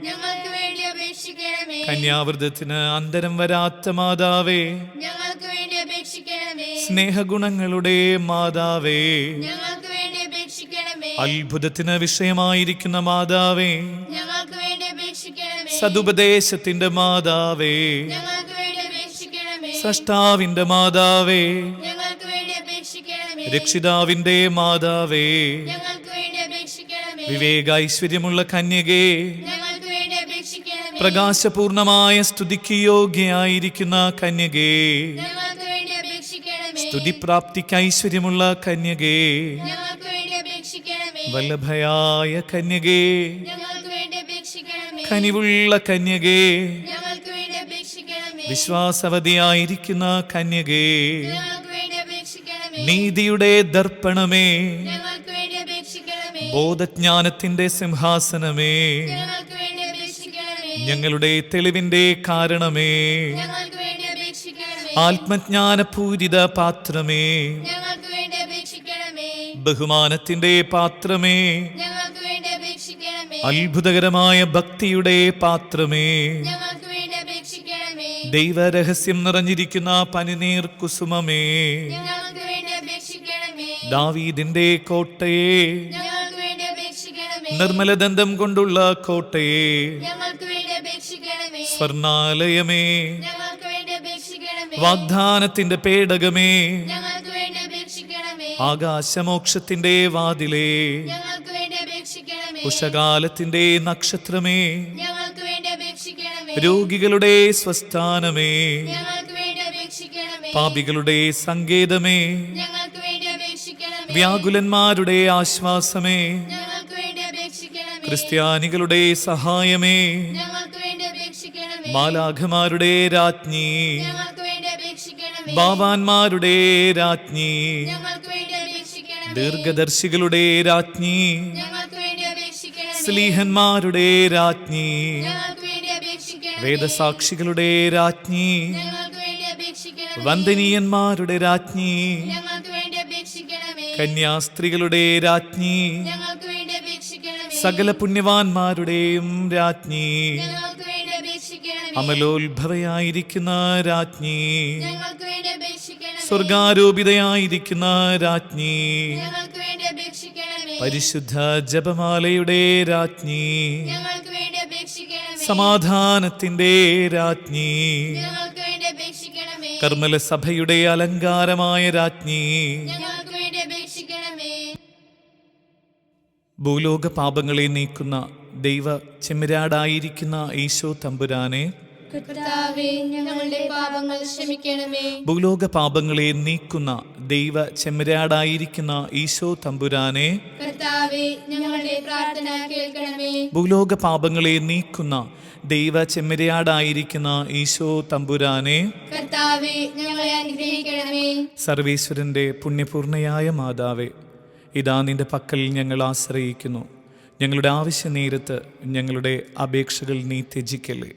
ഞങ്ങൾക്ക് വേണ്ടി അപേക്ഷിക്കണമേ,
കന്യാവ്രതത്തിന് അന്തരം വരാത്ത മാതാവേ,
ഞങ്ങൾക്ക് വേണ്ടി അപേക്ഷിക്കണമേ,
സ്നേഹഗുണങ്ങളുടെ മാതാവേ,
ഞങ്ങൾക്ക് വേണ്ടി അപേക്ഷിക്കണമേ,
അത്ഭുതത്തിന് വിഷയമായിരിക്കുന്ന മാതാവേ,
ഞങ്ങൾക്ക് വേണ്ടി അപേക്ഷിക്കണമേ,
സതുപദേശത്തിന്റെ മാതാവേ,
ഞങ്ങൾക്ക് വേണ്ടി അപേക്ഷിക്കണമേ,
സ്രഷ്ടാവിന്റെ മാതാവേ,
ഞങ്ങൾക്ക് വേണ്ടി അപേക്ഷിക്കണമേ,
രക്ഷിതാവിന്റെ മാതാവേ,
ഞങ്ങൾക്ക് വേണ്ടി അപേക്ഷിക്കണമേ,
വിവേക ഐശ്വര്യമുള്ള കന്യകേ,
ഞങ്ങൾക്ക് വേണ്ടി അപേക്ഷിക്കണമേ,
പ്രകാശപൂർണമായ സ്തുതിക്ക് യോഗ്യയായിരിക്കുന്ന കന്യകേ,
ഞങ്ങൾക്ക് വേണ്ടി അപേക്ഷിക്കണമേ,
സ്തുതിപ്രാപ്തിക്ക് ഐശ്വര്യമുള്ള കന്യകേ,
ഞങ്ങൾക്ക് വേണ്ടി അപേക്ഷിക്കണമേ,
വല്ലഭയായ കന്യകേ,
ഞങ്ങൾക്ക് വേണ്ടി അപേക്ഷിക്കണമേ,
കനിവുള്ള കന്യകേ,
ഞങ്ങൾക്ക് വേണ്ടി അപേക്ഷിക്കണമേ,
വിശ്വാസവതിയായിരിക്കുന്ന കന്യകേ,
ഞങ്ങൾക്ക് വേണ്ടി അപേക്ഷിക്കണമേ,
നീതിയുടെ ദർപ്പണമേ,
ഞങ്ങൾക്ക് വേണ്ടി അപേക്ഷിക്കണമേ,
ബോധജ്ഞാനത്തിന്റെ സിംഹാസനമേ,
ഞങ്ങൾക്ക് വേണ്ടി അപേക്ഷിക്കണമേ,
ഞങ്ങളുടെ തെളിവിന്റെ കാരണമേ,
ഞങ്ങൾക്ക് വേണ്ടി അപേക്ഷിക്കണമേ,
ആത്മജ്ഞാനപൂരിത പാത്രമേ,
ഞങ്ങൾക്ക് വേണ്ടി അപേക്ഷിക്കണമേ,
ബഹുമാനത്തിന്റെ പാത്രമേ,
ഞങ്ങൾക്ക് വേണ്ടി അപേക്ഷിക്കണമേ,
അത്ഭുതകരമായ ഭക്തിയുടെ പാത്രമേ,
ഞങ്ങൾക്ക് വേണ്ടി അപേക്ഷിക്കണമേ,
ദൈവരഹസ്യം നിറഞ്ഞിരിക്കുന്ന പനിനീർ കുസുമമേ,
ഞങ്ങൾക്ക് വേണ്ടി അപേക്ഷിക്കണമേ,
ദാവീദിന്റെ കോട്ടയെ,
ഞങ്ങൾക്ക് വേണ്ടി അപേക്ഷിക്കണമേ,
നിർമ്മലദന്തം കൊണ്ടുള്ള കോട്ടയെ,
ഞങ്ങൾക്ക് വേണ്ടി അപേക്ഷിക്കണമേ,
സ്വർണാലയമേ,
ഞങ്ങൾക്ക് വേണ്ടി അപേക്ഷിക്കണമേ,
വാഗ്ദാനത്തിന്റെ പേടകമേ,
ഞങ്ങൾക്ക് വേണ്ടി അപേക്ഷിക്കണമേ,
ആകാശമോക്ഷത്തിന്റെ വാതിലേ,
ഞങ്ങൾക്ക് വേണ്ടി അപേക്ഷിക്കണമേ,
ഉഷകാലത്തിന്റെ നക്ഷത്രമേ,
ഞങ്ങൾക്ക് വേണ്ടി അപേക്ഷിക്കണമേ,
രോഗികളുടെ സ്വസ്ഥാനമേ,
ഞങ്ങൾക്ക് വേണ്ടി അപേക്ഷിക്കണമേ,
പാപികളുടെ സങ്കേതമേ,
ഞങ്ങൾക്ക് വേണ്ടി അപേക്ഷിക്കണമേ,
വ്യാകുലന്മാരുടെ ആശ്വാസമേ,
ഞങ്ങൾക്ക് വേണ്ടി അപേക്ഷിക്കണമേ,
ക്രിസ്ത്യാനികളുടെ സഹായമേ,
ഞങ്ങൾക്ക് വേണ്ടി അപേക്ഷിക്കണമേ,
മാലാഖമാരുടെ രാജ്ഞി,
ഞങ്ങൾക്ക് വേണ്ടി അപേക്ഷിക്കണമേ,
ബാവാന്മാരുടെ രാജ്ഞി,
ഞങ്ങൾക്ക് വേണ്ടി അപേക്ഷിക്കണമേ,
ദീർഘദർശികളുടെ രാജ്ഞി,
ഞങ്ങൾക്ക് വേണ്ടി അപേക്ഷിക്കണമേ,
സ്ലീഹന്മാരുടെ രാജ്ഞി,
ഞങ്ങൾക്ക് വേണ്ടി അപേക്ഷിക്കണമേ,
വേദസാക്ഷികളുടെ രാജ്ഞി,
ഞങ്ങൾക്ക് വേണ്ടി അപേക്ഷിക്കണമേ,
വന്ദനീയന്മാരുടെ രാജ്ഞി,
ഞങ്ങൾക്ക് വേണ്ടി അപേക്ഷിക്കണമേ,
കന്യാസ്ത്രീകളുടെ രാജ്ഞി,
ഞങ്ങൾക്ക് വേണ്ടി അപേക്ഷിക്കണമേ,
സകല പുണ്യവാന്മാരുടെയും രാജ്ഞി,
ഞങ്ങൾക്ക് വേണ്ടി അപേക്ഷിക്കണമേ,
അമലോത്ഭവയായിരിക്കുന്ന രാജ്ഞി,
ഞങ്ങൾക്ക് വേണ്ടി അപേക്ഷിക്കണമേ.
സ്വർഗാരോപിതയായിരിക്കുന്ന രാജ്ഞി,
ഞങ്ങൾക്ക് വേണ്ടി അപേക്ഷിക്കണമേ.
പരിശുദ്ധ ജപമാലയുടെ രാജ്ഞി,
ഞങ്ങൾക്ക് വേണ്ടി അപേക്ഷിക്കണമേ.
സമാധാനത്തിന്റെ രാജ്ഞി,
ഞങ്ങൾക്ക് വേണ്ടി അപേക്ഷിക്കണമേ.
കർമ്മല സഭയുടെ അലങ്കാരമായ രാജ്ഞി,
ഞങ്ങൾക്ക് വേണ്ടി അപേക്ഷിക്കണമേ.
ഭൂലോക പാപങ്ങളെ നീക്കുന്ന ദൈവ ചെമ്മരാടായിരിക്കുന്ന ഈശോ തമ്പുരാനെ,
കർത്താവേ, ഞങ്ങളുടെ പാപങ്ങൾ ക്ഷമിക്കണമേ.
ഭൂലോക പാപങ്ങളെ നീക്കുന്ന ദൈവ ചെമ്മരാടായിരിക്കുന്ന ഈശോ തമ്പുരാനെ,
കർത്താവേ, ഞങ്ങളുടെ പ്രാർത്ഥന കേൾക്കണമേ.
ഭൂലോക പാപങ്ങളെ നീക്കുന്ന ദൈവ ചെമ്മരാടായിരിക്കുന്ന ഈശോ തമ്പുരാനെ,
കർത്താവേ, ഞങ്ങളെ അനുഗ്രഹിക്കണമേ.
സർവേശ്വരന്റെ പുണ്യപൂർണയായ മാതാവേ, ഇതാ നിന്റെ പക്കൽ ഞങ്ങൾ ആശ്രയിക്കുന്നു. ഞങ്ങളുടെ ആവശ്യ നേരത്ത് ഞങ്ങളുടെ അപേക്ഷകൾ നീ ത്യജിക്കല്ലേ.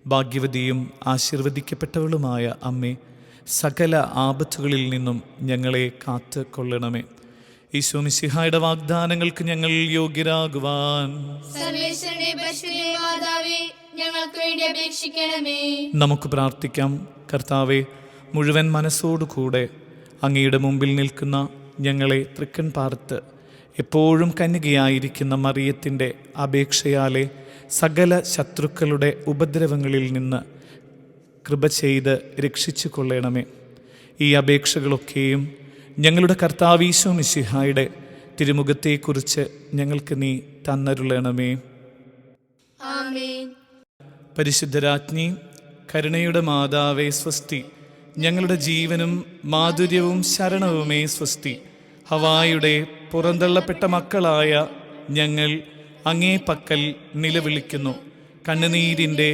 ഭാഗ്യവതിയും ആശീർവദിക്കപ്പെട്ടവളുമായ അമ്മേ, സകല ആപത്തുകളിൽ നിന്നും ഞങ്ങളെ കാത്ത് കൊള്ളണമേ. ഈശോ മിശിഹായുടെ വാഗ്ദാനങ്ങൾക്ക് ഞങ്ങൾ യോഗ്യരാകുവാൻ
സർവേശ്വരന്റെ പരിശുദ്ധ മാതാവേ, ഞങ്ങൾക്ക് വേണ്ടി അപേക്ഷിക്കണമേ.
നമുക്ക് പ്രാർത്ഥിക്കാം. കർത്താവെ, മുഴുവൻ മനസ്സോടുകൂടെ അങ്ങയുടെ മുമ്പിൽ നിൽക്കുന്ന ഞങ്ങളെ തൃക്കൺ പാർത്ത് എപ്പോഴും കന്യകയായിരിക്കുന്ന മറിയത്തിൻ്റെ അപേക്ഷയാലെ സകല ശത്രുക്കളുടെ ഉപദ്രവങ്ങളിൽ നിന്ന് കൃപ ചെയ്ത് രക്ഷിച്ചു കൊള്ളണമേ. ഈ അപേക്ഷകളൊക്കെയും ഞങ്ങളുടെ കർത്താവ് ഈശോ മിശിഹായുടെ തിരുമുഖത്തെക്കുറിച്ച് ഞങ്ങൾക്ക് നീ തന്നരുളണമേ.
ആമേൻ.
പരിശുദ്ധരാജ്ഞി, കരുണയുടെ മാതാവേ സ്വസ്തി. ഞങ്ങളുടെ ജീവനും മാധുര്യവും ശരണവുമേ സ്വസ്തി. ഹവായുടെ പുറന്തള്ളപ്പെട്ട മക്കളായ ഞങ്ങൾ അങ്ങേ പക്കൽ നിലവിളിക്കുന്നു. കണ്ണുനീരിൻ്റെ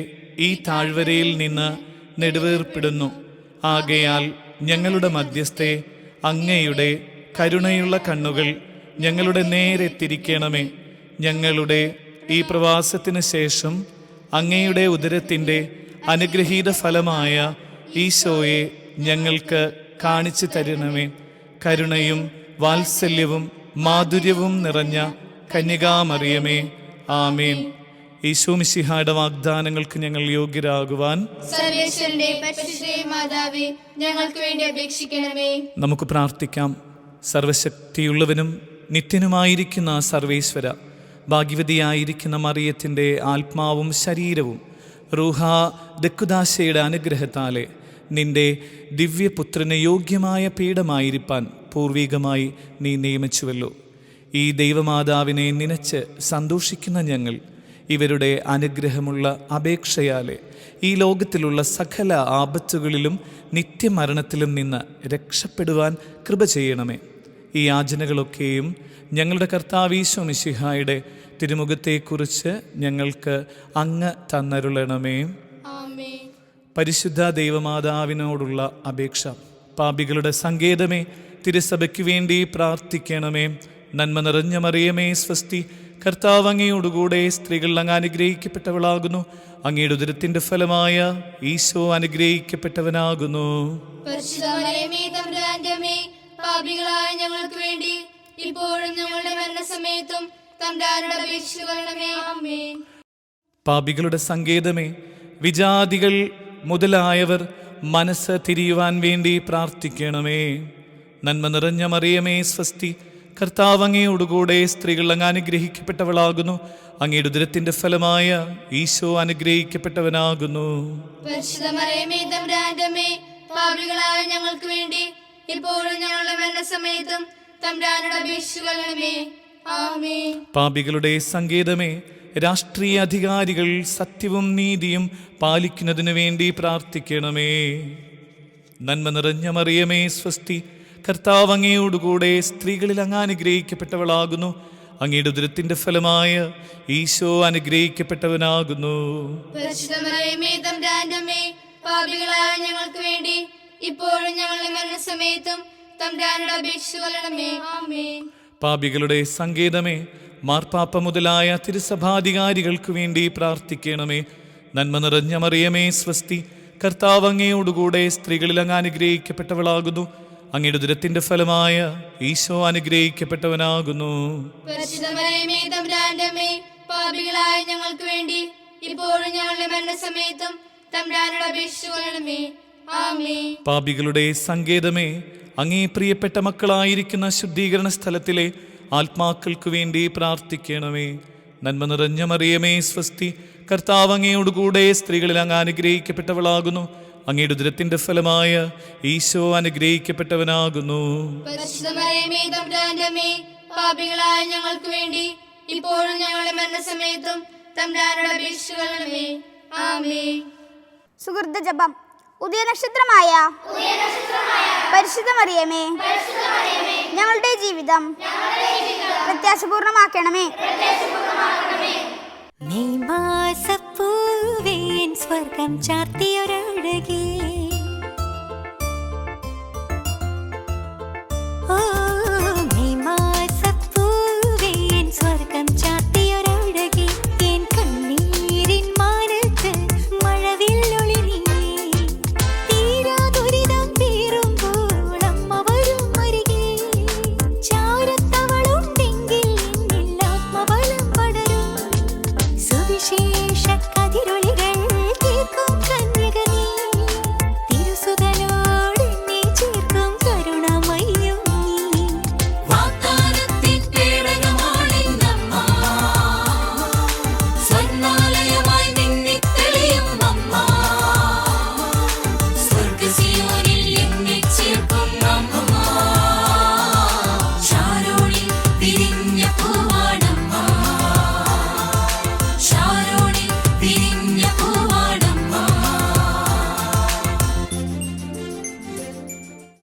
ഈ താഴ്വരയിൽ നിന്ന് നെടുവേർപ്പെടുന്നു. ആകയാൽ ഞങ്ങളുടെ മധ്യസ്ഥെ, അങ്ങയുടെ കരുണയുള്ള കണ്ണുകൾ ഞങ്ങളുടെ നേരെ തിരിക്കണമേ. ഞങ്ങളുടെ ഈ പ്രവാസത്തിന് ശേഷം അങ്ങയുടെ ഉദരത്തിൻ്റെ അനുഗ്രഹീത ഫലമായ ഈശോയെ ഞങ്ങൾക്ക് കാണിച്ചു തരണമേ. കരുണയും വാത്സല്യവും മാധുര്യവും നിറഞ്ഞ കന്യകാമറിയമേ, ആമേൻ. ഈശോ മിശിഹായുടെ വാഗ്ദാനങ്ങൾക്ക് ഞങ്ങൾ യോഗ്യരാകുവാൻ
സർവേശ്വരന്റെ പരിശുദ്ധ മാതാവേ, ഞങ്ങൾക്ക് വേണ്ടി അപേക്ഷിക്കണമേ.
നമുക്ക് പ്രാർത്ഥിക്കാം. സർവശക്തിയുള്ളവനും നിത്യനുമായിരിക്കുന്ന സർവേശ്വര, ഭാഗ്യവതിയായിരിക്കുന്ന മറിയത്തിൻ്റെ ആത്മാവും ശരീരവും റൂഹ ദക്കുദാശയുടെ അനുഗ്രഹത്താലെ നിന്റെ ദിവ്യപുത്രന് യോഗ്യമായ പീഠമായിരിക്കാൻ പൂർവികമായി നീ നിയമിച്ചുവല്ലോ. ഈ ദൈവമാതാവിനെ നനച്ച് സന്തോഷിക്കുന്ന ഞങ്ങൾ ഇവരുടെ അനുഗ്രഹമുള്ള അപേക്ഷയാലെ ഈ ലോകത്തിലുള്ള സകല ആപത്തുകളിലും നിത്യമരണത്തിലും നിന്ന് രക്ഷപ്പെടുവാൻ കൃപ ചെയ്യണമേ. ഈ യാചനകളൊക്കെയും ഞങ്ങളുടെ കർത്താവ് ഈശോ മിശിഹായുടെ തിരുമുഖത്തെക്കുറിച്ച് ഞങ്ങൾക്ക് അങ്ങ് തന്നരുളണമേ.
ആമേൻ.
പരിശുദ്ധ ദൈവമാതാവിനോടുള്ള അപേക്ഷ. പാപികളുടെ സങ്കേതമേ, തിരുസഭയ്ക്ക് വേണ്ടി പ്രാർത്ഥിക്കണമേ. നന്മ നിറഞ്ഞ മറിയമേ സ്വസ്തി. കർത്താവ് അങ്ങയോടുകൂടെ സ്ത്രീകൾ അങ്ങ് അനുഗ്രഹിക്കപ്പെട്ടവളാകുന്നു. അങ്ങയുടെ ഉദരത്തിൻ്റെ ഫലമായ ഈശോ അനുഗ്രഹിക്കപ്പെട്ടവനാകുന്നു.
പരിശുദ്ധ മറിയമേ, തമ്പുരാന്റെ അമ്മേ, പാപികളായ ഞങ്ങൾക്ക് വേണ്ടി ഇപ്പോഴും ഞങ്ങളുടെ മരണസമയത്തും തമ്പുരാനോട് അപേക്ഷിച്ചു കൊള്ളണമേ. ആമേൻ.
പാപികളുടെ സങ്കേതമേ, വിജാതികൾ മുതലായവർ മനസ്സ് തിരിയുവാൻ വേണ്ടി പ്രാർത്ഥിക്കണമേ. നന്മ നിറഞ്ഞ മറിയമേ സ്വസ്തി. കർത്താവ് അങ്ങയോടുകൂടെ സ്ത്രീകൾ അങ്ങ് അനുഗ്രഹിക്കപ്പെട്ടവളാകുന്നു. അങ്ങയുടെ ഉദരത്തിൻ്റെ ഫലമായ ഈശോ അനുഗ്രഹിക്കപ്പെട്ടവനാകുന്നു.
പരിശുദ്ധ മറിയമേ, തമ്പുരാന്റെ അമ്മേ, പാപികളായ ഞങ്ങൾക്ക് വേണ്ടി ഇപ്പോഴും ഞങ്ങളുടെ മരണസമയത്തും തമ്പുരാനോട് അപേക്ഷിച്ചു കൊള്ളണമേ. ആമേൻ.
പാപികളുടെ സങ്കേതമേ, രാഷ്ട്രീയ അധികാരികൾ സത്യവും നീതിയും പാലിക്കുന്നതിനു വേണ്ടി പ്രാർത്ഥിക്കണമേ. നന്മ നിറഞ്ഞ മറിയമേ സ്വസ്തി. കർത്താവ് അങ്ങയോടുകൂടെ സ്ത്രീകളിൽ അങ്ങ് അനുഗ്രഹിക്കപ്പെട്ടവളാകുന്നു. അങ്ങയുടെ ഉദരത്തിൻ്റെ ഫലമായ ഈശോ അനുഗ്രഹിക്കപ്പെട്ടവനാകുന്നു.
പരിശുദ്ധ മറിയമേ, തമ്പുരാന്റെ അമ്മേ, പാപികളായ ഞങ്ങൾക്ക് വേണ്ടി ഇപ്പോഴും ഞങ്ങളുടെ മരണസമയത്തും തമ്പുരാനോട് അപേക്ഷിച്ചു കൊള്ളണമേ. ആമേൻ.
പാപികളുടെ സങ്കേതമേ, മാർപ്പാപ്പ മുതലായ തിരുസഭാധികാരികൾക്ക് വേണ്ടി പ്രാർത്ഥിക്കണമേ. നന്മ നിറഞ്ഞ മറിയമേ സ്വസ്തി. കർത്താവ് അങ്ങയോടുകൂടെ സ്ത്രീകളിൽ അങ്ങ് അനുഗ്രഹിക്കപ്പെട്ടവളാകുന്നു. അങ്ങയുടെ ഉദരത്തിൻ്റെ ഫലമായ ഈശോ അനുഗ്രഹിക്കപ്പെട്ടവനാകുന്നു.
പരിശുദ്ധ മറിയമേ, തമ്പുരാന്റെ അമ്മേ, പാപികളായ ഞങ്ങൾക്ക് വേണ്ടി ഇപ്പോഴും ഞങ്ങളുടെ മരണസമയത്തും തമ്പുരാനോട് അപേക്ഷിച്ചുകൊള്ളണമേ. ആമേൻ.
പാപികളുടെ സങ്കേതമേ, അങ്ങേ പ്രിയപ്പെട്ട മക്കളായിരിക്കുന്ന ശുദ്ധീകരണ സ്ഥലത്തിലെ ആത്മാക്കൾക്കു വേണ്ടി പ്രാർത്ഥിക്കണമേ. നന്മ നിറഞ്ഞ മറിയമേ സ്വസ്തി, കർത്താവ് അങ്ങയോടുകൂടെ സ്ത്രീകളിൽ അങ്ങ് അനുഗ്രഹിക്കപ്പെട്ടവളാകുന്നു. അങ്ങയുടെ ഉദരത്തിന്റെ ഫലമായ ഈശോ അനുഗ്രഹിക്കപ്പെട്ടവനാകുന്നു.
പരിശുദ്ധ മറിയമേ തമ്പുരാന്റെ അമ്മേ, പാപികളായ ഞങ്ങൾക്ക് വേണ്ടി ഇപ്പോഴും ഞങ്ങളുടെ മരണസമയത്തും തമ്പുരാനോട് അപേക്ഷിച്ചുകൊള്ളണമേ. ആമേൻ.
സുഹൃത ജപം. ഉദയനക്ഷത്രമായ പരിശുദ്ധ മറിയമേ, ഞങ്ങളുടെ ജീവിതം പ്രത്യാശപൂർണമാക്കണമേ.
മെയ് മാസപ്പൂവേ, സ്വർഗം ചാർത്തിയ